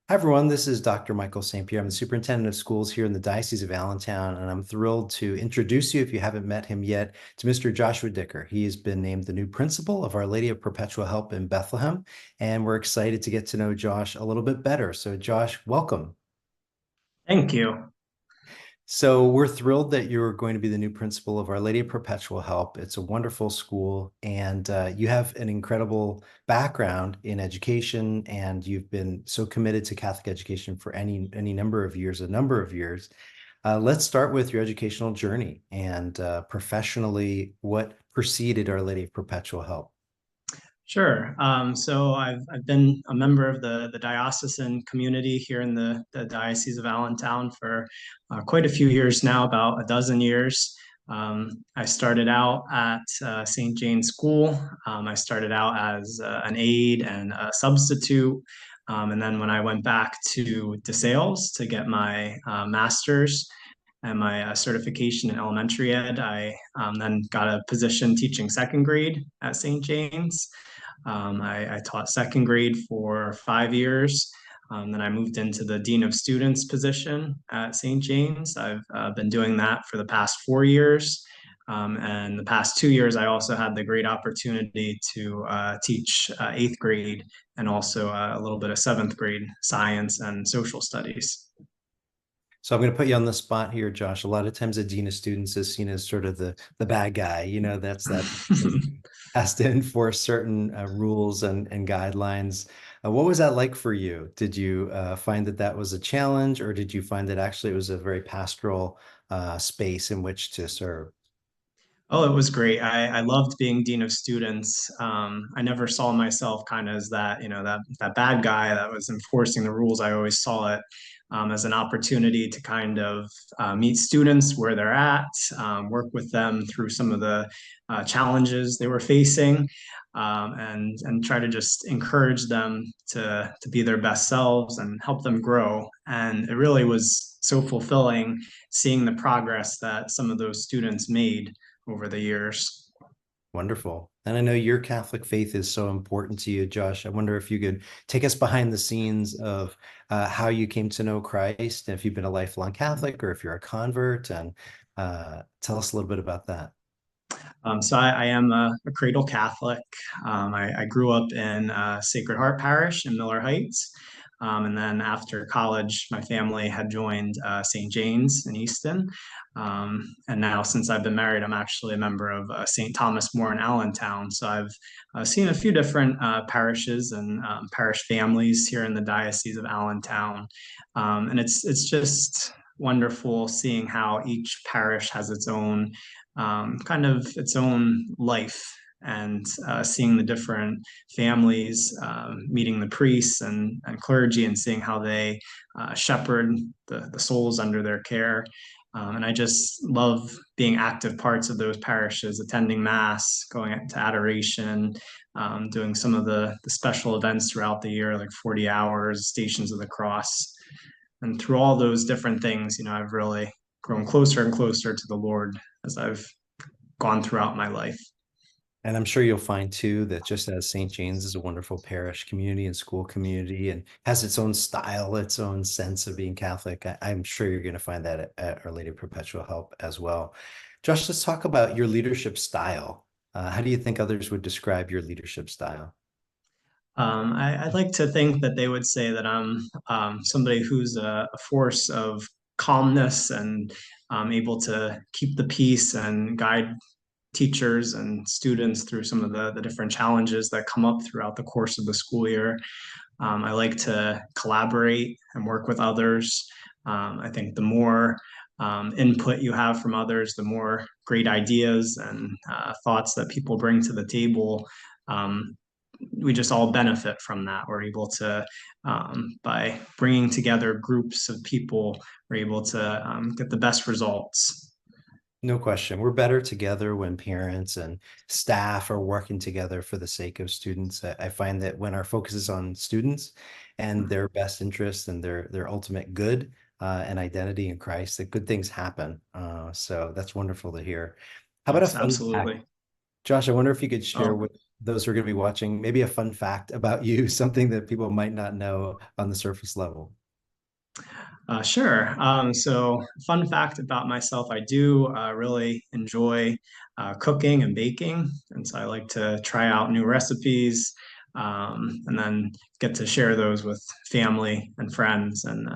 Hi, everyone. This is Dr. Michael St. Pierre. I'm the superintendent of schools here in the Diocese of Allentown, and I'm thrilled to introduce you, if you haven't met him yet, to Mr. Joshua Dicker. He has been named the new principal of Our Lady of Perpetual Help in Bethlehem, and we're excited to get to know Josh a little bit better. So, Josh, welcome. Thank you. So we're thrilled that you're going to be the new principal of Our Lady of Perpetual Help. It's a wonderful school, and you have an incredible background in education, and you've been so committed to Catholic education for any number of years, a number of years. Let's start with your educational journey and professionally, what preceded Our Lady of Perpetual Help. Sure. So I've been a member of the diocesan community here in the Diocese of Allentown for quite a few years now, about a dozen years. I started out at St. Jane's School. I started out as an aide and a substitute. And then when I went back to DeSales to get my master's and my certification in elementary ed, I then got a position teaching second grade at St. Jane's. I taught second grade for 5 years. Then I moved into the Dean of Students position at St. James. I've been doing that for the past 4 years. And the past 2 years, I also had the great opportunity to teach eighth grade and also a little bit of seventh grade science and social studies. So I'm going to put you on the spot here, Josh. A lot of times a dean of students is seen as sort of the bad guy. That's that has to enforce certain rules and guidelines. What was that like for you? Did you find that that was a challenge, or did you find that actually it was a very pastoral space in which to serve? Oh, it was great. I loved being dean of students. I never saw myself kind of as that, that bad guy that was enforcing the rules. I always saw it as an opportunity to kind of meet students where they're at, work with them through some of the challenges they were facing, and try to just encourage them to be their best selves and help them grow. And it really was so fulfilling seeing the progress that some of those students made over the years. Wonderful. And I know your Catholic faith is so important to you, Josh. I wonder if you could take us behind the scenes of how you came to know Christ, and if you've been a lifelong Catholic or if you're a convert, and tell us a little bit about that. So I am a cradle Catholic. I grew up in Sacred Heart Parish in Miller Heights. And then after college, my family had joined St. Jane's in Easton. And now, since I've been married, I'm actually a member of St. Thomas More in Allentown. So I've seen a few different parishes and parish families here in the Diocese of Allentown. And it's just wonderful seeing how each parish has its own kind of its own life and seeing the different families, meeting the priests and clergy and seeing how they shepherd the souls under their care. And I just love being active parts of those parishes, attending Mass, going to adoration, doing some of the special events throughout the year, like 40 hours, Stations of the Cross. And through all those different things, I've really grown closer and closer to the Lord as I've gone throughout my life. And I'm sure you'll find too that just as St. James is a wonderful parish community and school community and has its own style, its own sense of being Catholic, I'm sure you're going to find that at Our Lady of Perpetual Help as well. Josh, let's talk about your leadership style. How do you think others would describe your leadership style? I'd like to think that they would say that I'm somebody who's a force of calmness and able to keep the peace and guide teachers and students through some of the different challenges that come up throughout the course of the school year. I like to collaborate and work with others. I think the more input you have from others, the more great ideas and thoughts that people bring to the table. We just all benefit from that. We're able to, by bringing together groups of people, we're able to get the best results. No question. We're better together when parents and staff are working together for the sake of students. I find that when our focus is on students and their best interests and their ultimate good and identity in Christ, that good things happen. So that's wonderful to hear. How about a Yes, fun fact? absolutely. Josh, I wonder if you could share Oh, with those who are going to be watching, maybe a fun fact about you, something that people might not know on the surface level. Sure. So, fun fact about myself, I do really enjoy cooking and baking. And so I like to try out new recipes and then get to share those with family and friends and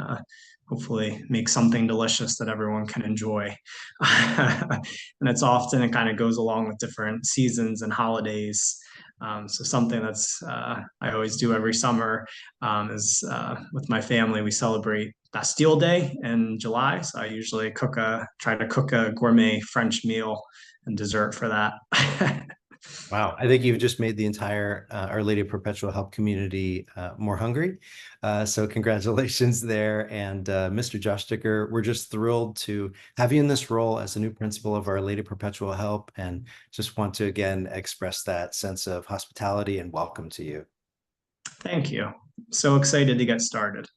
hopefully make something delicious that everyone can enjoy. And it's often, it kind of goes along with different seasons and holidays. So something that's I always do every summer is with my family, we celebrate Bastille Day in July. So I usually try to cook a gourmet French meal and dessert for that. Wow, I think you've just made the entire Our Lady of Perpetual Help community more hungry. So congratulations there. And Mr. Josh Dicker, we're just thrilled to have you in this role as the new principal of Our Lady of Perpetual Help, and just want to again express that sense of hospitality and welcome to you. Thank you. So excited to get started.